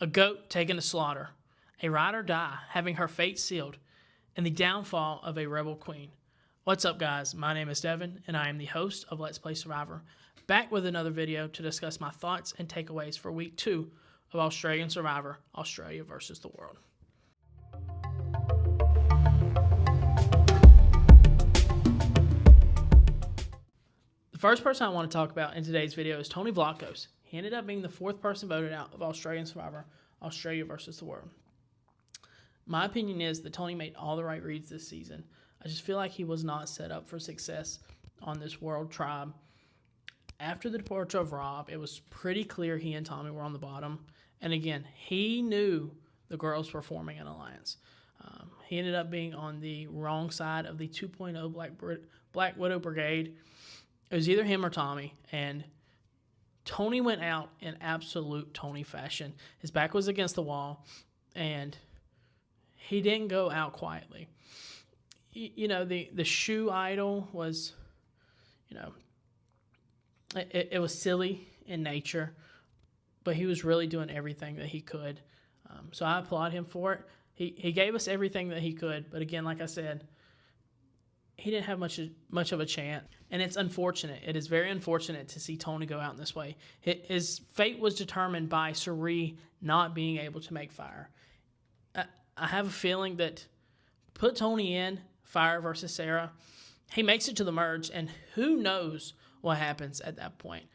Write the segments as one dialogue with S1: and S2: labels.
S1: a goat taken to slaughter, a ride or die having her fate sealed, and the downfall of a rebel queen. What's up, guys? My name is Devin, and I am the host of Let's Play Survivor, back with another video to discuss my thoughts and takeaways for Week 2 of Australian Survivor, Australia versus the World. The first person I want to talk about in today's video is Tony Vlachos. He ended up being the fourth person voted out of Australian Survivor, Australia versus the World. My opinion is that Tony made all the right reads this season. I just feel like he was not set up for success on this World Tribe. After the departure of Rob, it was pretty clear he and Tommy were on the bottom. And again, he knew the girls were forming an alliance. He ended up being on the wrong side of the 2.0 Black Widow Brigade. It was either him or Tommy, and Tony went out in absolute Tony fashion. His back was against the wall, and he didn't go out quietly. You know, the shoe idol was, it was silly in nature, but he was really doing everything that he could. So I applaud him for it. He gave us everything that he could, but again, like I said, he didn't have much of a chance, and it's unfortunate. It is very unfortunate to see Tony go out in this way. His fate was determined by Cirie not being able to make fire. I have a feeling that put Tony in fire versus Sarah, he makes it to the merge, and who knows what happens at that point.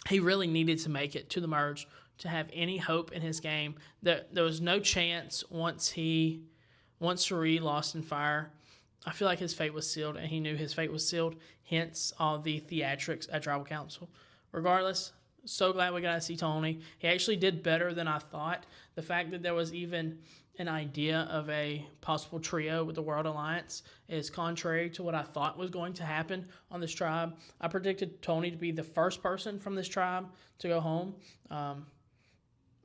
S1: He really needed to make it to the merge to have any hope in his game. There was no chance once Cirie lost in fire. I feel like his fate was sealed, and he knew his fate was sealed, hence all the theatrics at Tribal Council. Regardless, so glad we got to see Tony. He actually did better than I thought. The fact that there was even an idea of a possible trio with the World Alliance is contrary to what I thought was going to happen on this tribe. I predicted Tony to be the first person from this tribe to go home.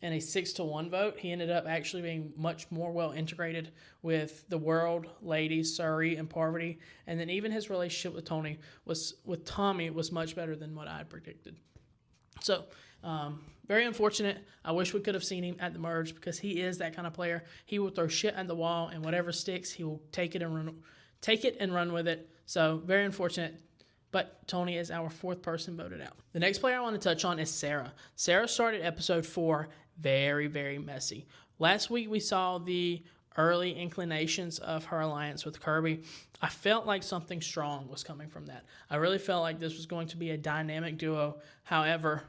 S1: In a 6-1 vote, he ended up actually being much more well integrated with the World, ladies, Cirie, and Parvati. And then even his relationship with Tommy was much better than what I had predicted. So, very unfortunate. I wish we could have seen him at the merge because he is that kind of player. He will throw shit at the wall, and whatever sticks, he will take it and run with it. So, very unfortunate. But Tony is our fourth person voted out. The next player I want to touch on is Sarah. Sarah started episode 4 very, very messy. Last week we saw the early inclinations of her alliance with Kirby. I felt like something strong was coming from that. I really felt like this was going to be a dynamic duo. However,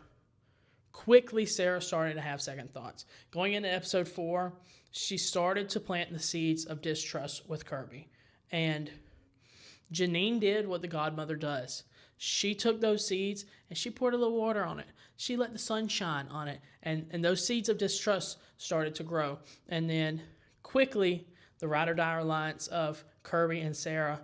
S1: quickly Sarah started to have second thoughts. Going into episode 4, she started to plant the seeds of distrust with Kirby. And Janine did what the godmother does. She took those seeds and she poured a little water on it. She let the sun shine on it. And those seeds of distrust started to grow. And then quickly, the ride or die alliance of Kirby and Sarah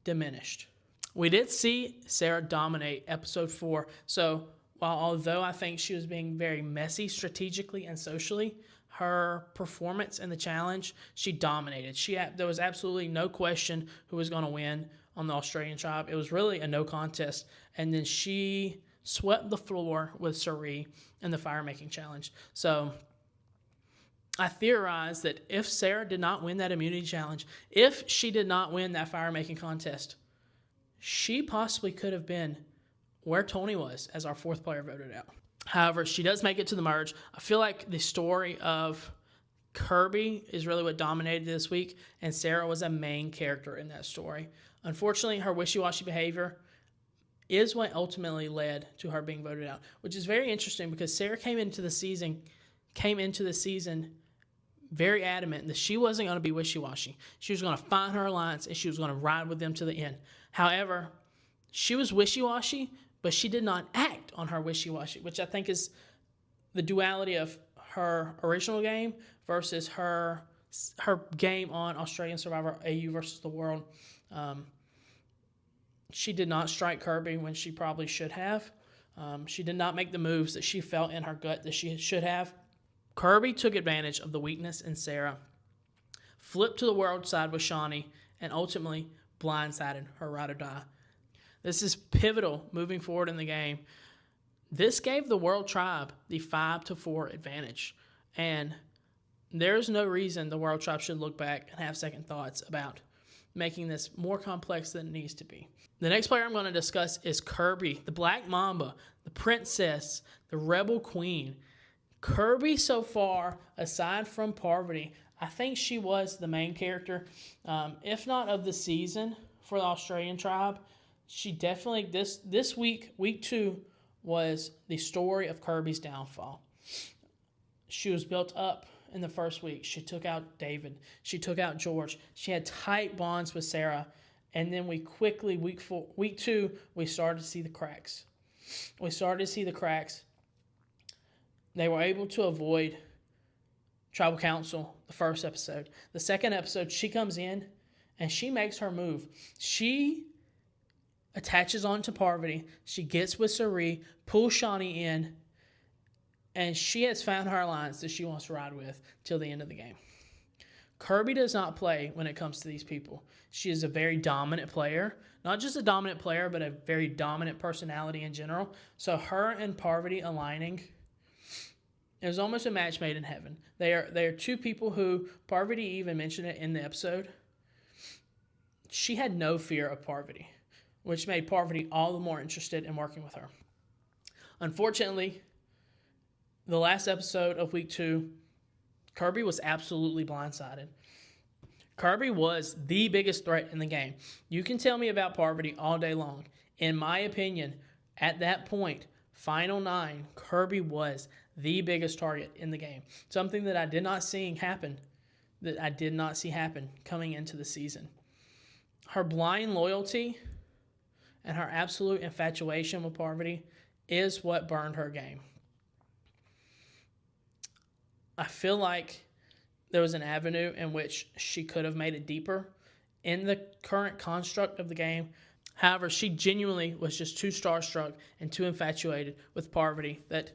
S1: diminished. We did see Sarah dominate episode 4. So although I think she was being very messy strategically and socially, her performance in the challenge, she dominated. There was absolutely no question who was going to win on the Australian tribe. It was really a no contest. And then she swept the floor with Cirie in the fire-making challenge. So I theorize that if Sarah did not win that immunity challenge, if she did not win that fire-making contest, she possibly could have been where Tony was as our fourth player voted out. However, she does make it to the merge. I feel like the story of Kirby is really what dominated this week, and Sarah was a main character in that story. Unfortunately, her wishy-washy behavior is what ultimately led to her being voted out, which is very interesting because Sarah came into the season very adamant that she wasn't going to be wishy-washy. She was going to find her alliance, and she was going to ride with them to the end. However, she was wishy-washy, but she did not act on her wishy-washy, which I think is the duality of her original game versus her game on Australian Survivor AU versus the World. She did not strike Kirby when she probably should have. She did not make the moves that she felt in her gut that she should have. Kirby took advantage of the weakness in Sarah, flipped to the World side with Shawnee, and ultimately blindsided her ride or die. This is pivotal moving forward in the game. This gave the World Tribe the 5-4 advantage. And there's no reason the World Tribe should look back and have second thoughts about making this more complex than it needs to be. The next player I'm going to discuss is Kirby, the Black Mamba, the princess, the rebel queen. Kirby so far, aside from Parvati, I think she was the main character, if not of the season for the Australian tribe. She definitely, this week, week 2, was the story of Kirby's downfall. She was built up in the first week. She took out David. She took out George. She had tight bonds with Sarah. And then we quickly, week 2, we started to see the cracks. They were able to avoid Tribal Council the first episode. The second episode, she comes in and she makes her move. She attaches onto Parvati. She gets with Cirie, pulls Shani in, and she has found her alliance that she wants to ride with till the end of the game. Kirby does not play when it comes to these people. She is a very dominant player. Not just a dominant player, but a very dominant personality in general. So her and Parvati aligning, it was almost a match made in heaven. They are two people who, Parvati even mentioned it in the episode, she had no fear of Parvati, which made Parvati all the more interested in working with her. Unfortunately, the last episode of week 2, Kirby was absolutely blindsided. Kirby was the biggest threat in the game. You can tell me about Parvati all day long. In my opinion, at that point, Final 9, Kirby was the biggest target in the game. Something that I did not see happen coming into the season. Her blind loyalty and her absolute infatuation with Parvati is what burned her game. I feel like there was an avenue in which she could have made it deeper in the current construct of the game. However, she genuinely was just too starstruck and too infatuated with Parvati that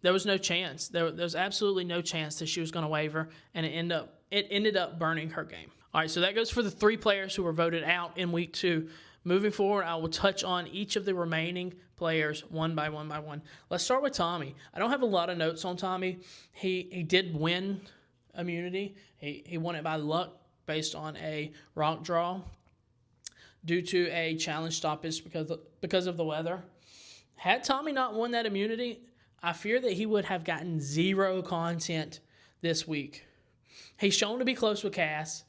S1: there was no chance. There was absolutely no chance that she was going to waver, and it ended up burning her game. All right, so that goes for the 3 players who were voted out in week 2. Moving forward, I will touch on each of the remaining players one by one. Let's start with Tommy. I don't have a lot of notes on Tommy. He did win immunity. He won it by luck based on a rock draw due to a challenge stoppage because of the weather. Had Tommy not won that immunity, I fear that he would have gotten 0 content this week. He's shown to be close with Cass,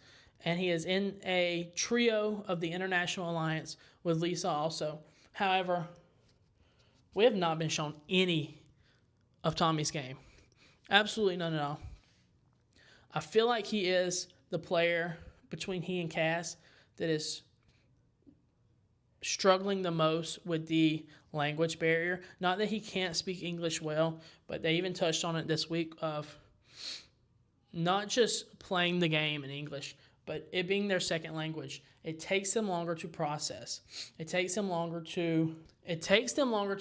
S1: and he is in a trio of the International Alliance with Lisa also. However, we have not been shown any of Tommy's game. Absolutely none at all. I feel like he is the player between he and Cass that is struggling the most with the language barrier. Not that he can't speak English well, but they even touched on it this week of not just playing the game in English, but it being their second language. It takes them longer to process. It takes them longer to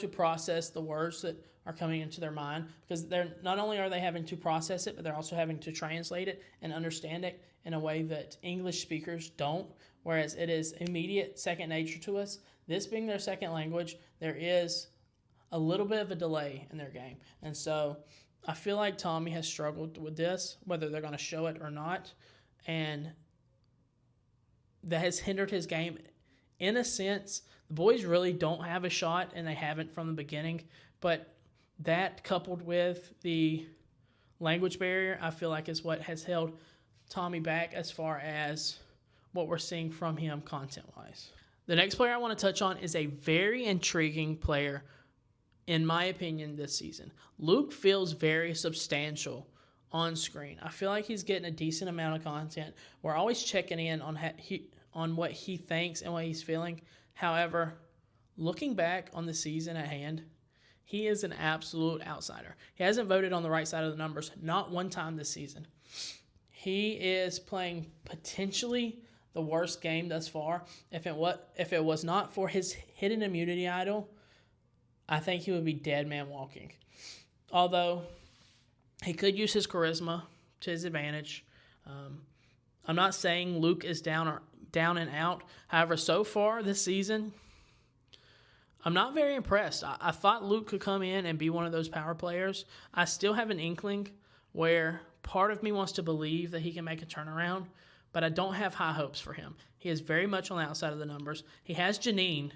S1: process the words that are coming into their mind, because they're not only are they having to process it, but they're also having to translate it and understand it in a way that English speakers don't, whereas it is immediate second nature to us. This being their second language, there is a little bit of a delay in their game. And so I feel like Tommy has struggled with this, whether they're going to show it or not, and that has hindered his game. In a sense, the boys really don't have a shot, and they haven't from the beginning, but that coupled with the language barrier, I feel like is what has held Tommy back as far as what we're seeing from him content-wise. The next player I want to touch on is a very intriguing player, in my opinion, this season. Luke feels very substantial on screen. I feel like he's getting a decent amount of content. We're always checking in on what he thinks and what he's feeling. However, looking back on the season at hand, he is an absolute outsider. He hasn't voted on the right side of the numbers, not one time this season. He is playing potentially the worst game thus far. If it was not for his hidden immunity idol, I think he would be dead man walking. Although he could use his charisma to his advantage. I'm not saying Luke is down and out. However, so far this season, I'm not very impressed. I thought Luke could come in and be one of those power players. I still have an inkling where part of me wants to believe that he can make a turnaround, but I don't have high hopes for him. He is very much on the outside of the numbers. He has Janine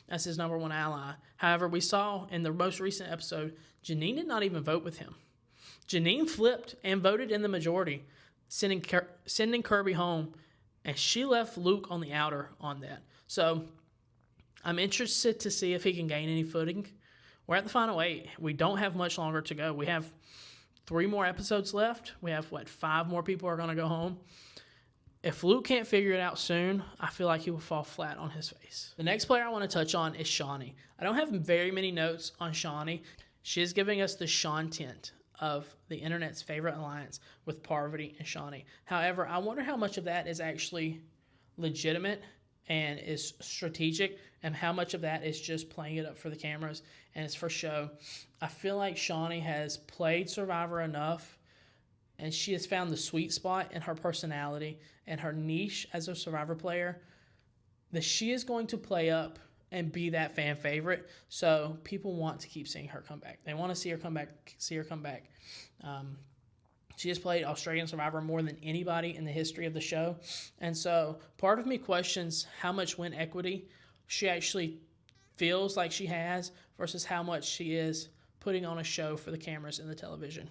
S1: as his number one ally. However, we saw in the most recent episode, Janine did not even vote with him. Janine flipped and voted in the majority, sending Kirby home, and she left Luke on the outer on that. So I'm interested to see if he can gain any footing. We're at the final 8. We don't have much longer to go. We have 3 more episodes left. We have, 5 more people are going to go home. If Luke can't figure it out soon, I feel like he will fall flat on his face. The next player I want to touch on is Shaunie. I don't have very many notes on Shaunie. She is giving us the Sean tint of the internet's favorite alliance with Parvati and Shaunie. However, I wonder how much of that is actually legitimate and is strategic, and how much of that is just playing it up for the cameras and it's for show. I feel like Shaunie has played Survivor enough, and she has found the sweet spot in her personality and her niche as a Survivor player that she is going to play up and be that fan favorite. So people want to keep seeing her come back. They want to see her come back. She has played Australian Survivor more than anybody in the history of the show. And so part of me questions how much win equity she actually feels like she has versus how much she is putting on a show for the cameras and the television.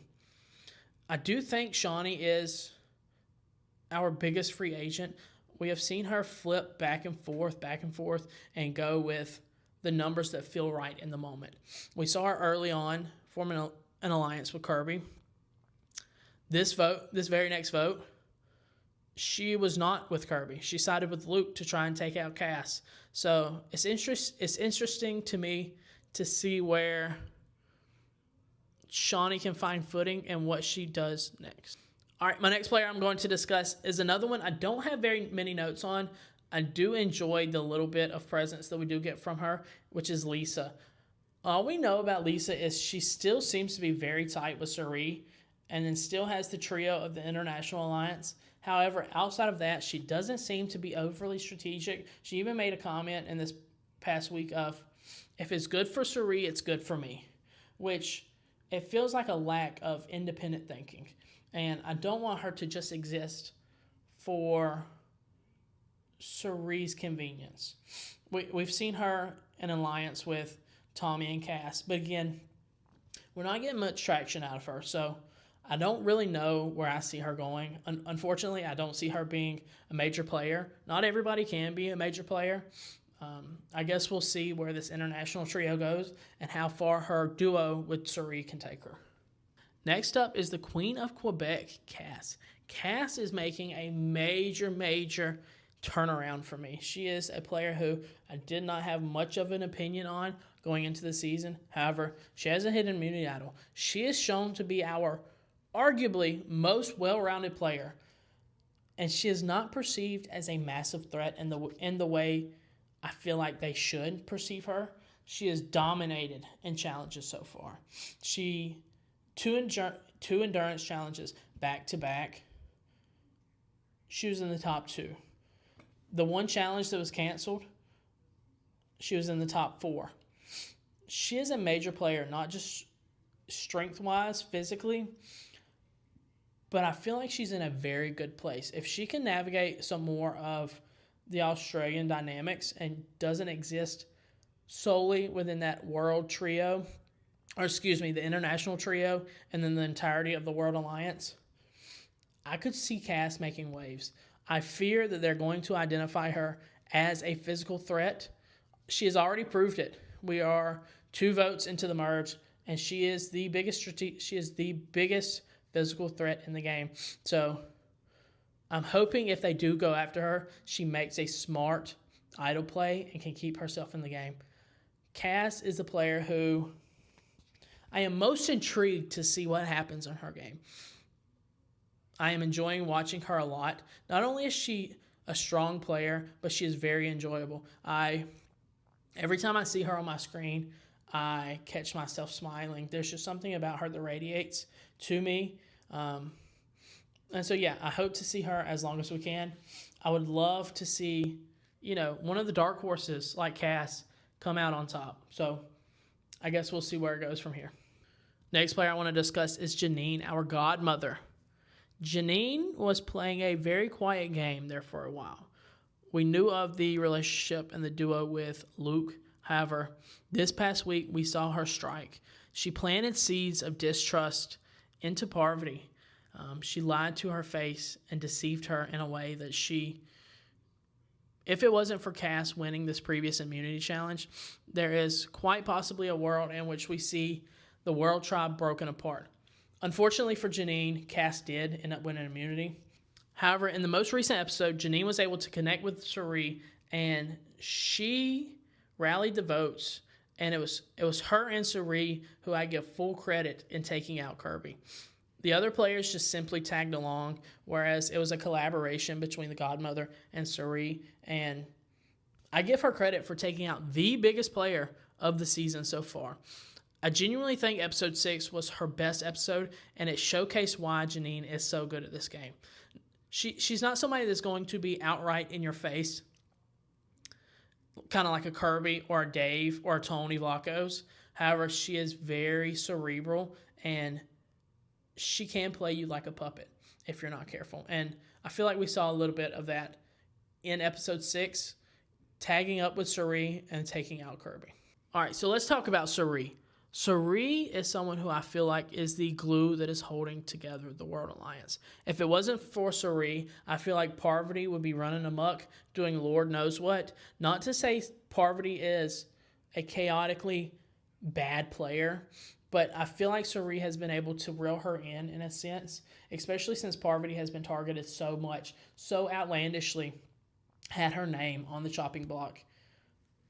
S1: I do think Shaunie is our biggest free agent. We have seen her flip back and forth, and go with the numbers that feel right in the moment. We saw her early on forming an alliance with Kirby. This very next vote, she was not with Kirby. She sided with Luke to try and take out Cass. So it's interesting to me to see where Shaunie can find footing and what she does next. All right, my next player I'm going to discuss is another one I don't have very many notes on. I do enjoy the little bit of presence that we do get from her, which is Lisa. All we know about Lisa is she still seems to be very tight with Cirie, and then still has the trio of the International Alliance. However, outside of that, she doesn't seem to be overly strategic. She even made a comment in this past week of, if it's good for Cirie, it's good for me, which it feels like a lack of independent thinking. And I don't want her to just exist for Cirie's convenience. We've seen her in alliance with Tommy and Cass, but again, we're not getting much traction out of her, so I don't really know where I see her going. Unfortunately, I don't see her being a major player. Not everybody can be a major player. I guess we'll see where this international trio goes and how far her duo with Cirie can take her. Next up is the Queen of Quebec, Cass. Cass is making a major turnaround for me. She is a player who I did not have much of an opinion on going into the season. However, she has a hidden immunity idol. She is shown to be our arguably most well-rounded player, and she is not perceived as a massive threat in the way I feel like they should perceive her. She has dominated in challenges so far. She two endurance challenges back to back. She was in the top 2. The one challenge that was canceled, she was in the top 4. She is a major player, not just strength-wise, physically, but I feel like she's in a very good place. If she can navigate some more of the Australian dynamics and doesn't exist solely within that world trio, the international trio, and then the entirety of the World Alliance, I could see Cass making waves. I fear that they're going to identify her as a physical threat. She has already proved it. We are 2 votes into the merge, and she is the biggest physical threat in the game. So I'm hoping if they do go after her, she makes a smart idol play and can keep herself in the game. Cass is the player who I am most intrigued to see what happens in her game. I am enjoying watching her a lot. Not only is she a strong player, but she is very enjoyable. Every time I see her on my screen, I catch myself smiling. There's just something about her that radiates to me. And so, yeah, I hope to see her as long as we can. I would love to see, one of the dark horses like Cass come out on top. So I guess we'll see where it goes from here. Next player I want to discuss is Janine, our godmother. Janine was playing a very quiet game there for a while. We knew of the relationship and the duo with Luke. However, this past week we saw her strike. She planted seeds of distrust into Parvati. She lied to her face and deceived her in a way that if it wasn't for Cass winning this previous immunity challenge, there is quite possibly a world in which we see the World Tribe broken apart. Unfortunately for Janine, Cass did end up winning immunity. However, in the most recent episode, Janine was able to connect with Cirie, and she rallied the votes, and it was her and Cirie who I give full credit in taking out Kirby. The other players just simply tagged along, whereas it was a collaboration between the godmother and Cirie, and I give her credit for taking out the biggest player of the season so far. I genuinely think episode 6 was her best episode, and it showcased why Janine is so good at this game. She's not somebody that's going to be outright in your face, kind of like a Kirby or a Dave or a Tony Vlachos. However, she is very cerebral, and she can play you like a puppet if you're not careful. And I feel like we saw a little bit of that in episode 6, tagging up with Cirie and taking out Kirby. All right, so let's talk about Cirie. Cirie is someone who I feel like is the glue that is holding together the World Alliance. If it wasn't for Cirie, I feel like Parvati would be running amok, doing Lord knows what. Not to say Parvati is a chaotically bad player, but I feel like Cirie has been able to reel her in a sense, especially since Parvati has been targeted so much, so outlandishly, had her name on the chopping block.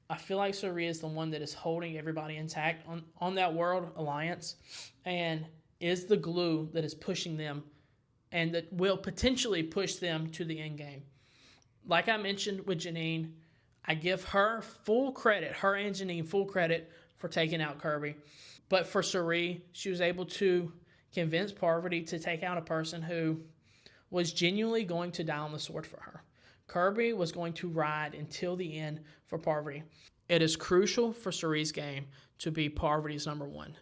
S1: I feel like Cirie is the one that is holding everybody intact on that World Alliance and is the glue that is pushing them and that will potentially push them to the end game. Like I mentioned with Janine, I give her full credit, her and Janine full credit for taking out Kirby. But for Cirie, she was able to convince Parvati to take out a person who was genuinely going to die on the sword for her. Kirby was going to ride until the end for Parvati. It is crucial for Cirie's game to be Parvati's number one.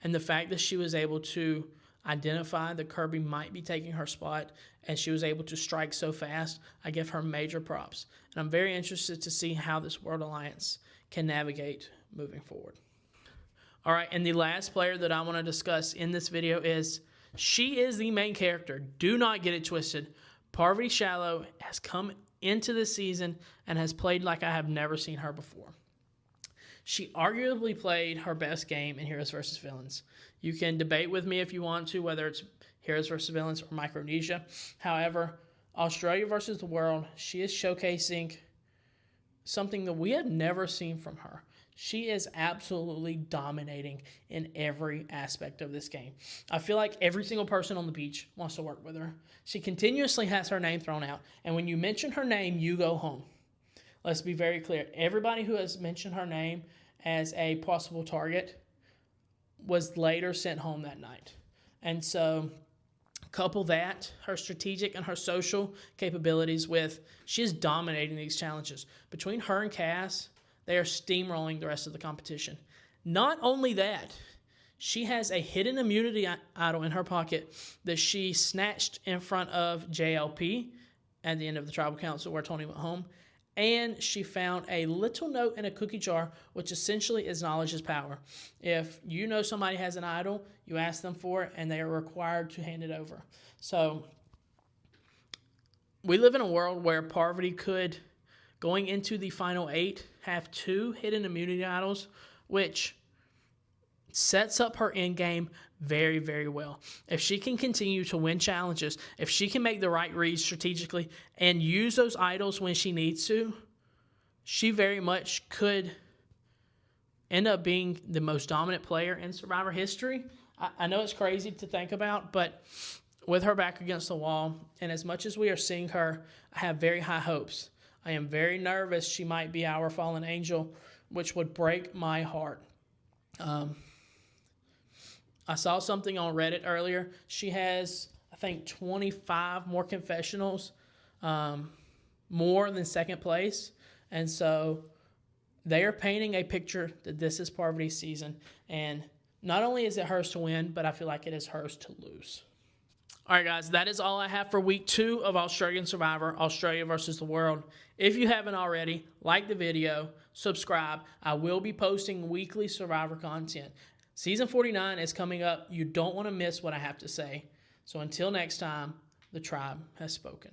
S1: And the fact that she was able to identify that Kirby might be taking her spot and she was able to strike so fast, I give her major props. And I'm very interested to see how this World Alliance can navigate moving forward. All right, and the last player that I want to discuss in this video she is the main character. Do not get it twisted. Parvati Shallow has come into this season and has played like I have never seen her before. She arguably played her best game in Heroes vs. Villains. You can debate with me if you want to, whether it's Heroes vs. Villains or Micronesia. However, Australia vs. the World, she is showcasing something that we have never seen from her. She is absolutely dominating in every aspect of this game. I feel like every single person on the beach wants to work with her. She continuously has her name thrown out, and when you mention her name, you go home. Let's be very clear. Everybody who has mentioned her name as a possible target was later sent home that night. And so couple that, her strategic and her social capabilities with, she is dominating these challenges. Between her and Cass, they are steamrolling the rest of the competition. Not only that, she has a hidden immunity idol in her pocket that she snatched in front of JLP at the end of the tribal council where Tony went home. And she found a little note in a cookie jar, which essentially is knowledge's power. If you know somebody has an idol, you ask them for it, and they are required to hand it over. So we live in a world where Parvati could, going into the final 8, have 2 hidden immunity idols, which sets up her end game very, very well. If she can continue to win challenges, if she can make the right reads strategically and use those idols when she needs to, she very much could end up being the most dominant player in Survivor history. I know it's crazy to think about, but with her back against the wall, and as much as we are seeing her, I have very high hopes. I am very nervous she might be our fallen angel, which would break my heart. I saw something on Reddit earlier. She has, I think, 25 more confessionals, more than second place. And so They are painting a picture that this is Parvati's season, and not only is it hers to win, but I feel like it is hers to lose. All right, guys, that is all I have for week 2 of Australian Survivor, Australia versus the World. If you haven't already, like the video, subscribe. I will be posting weekly Survivor content. Season 49 is coming up. You don't want to miss what I have to say. So until next time, the tribe has spoken.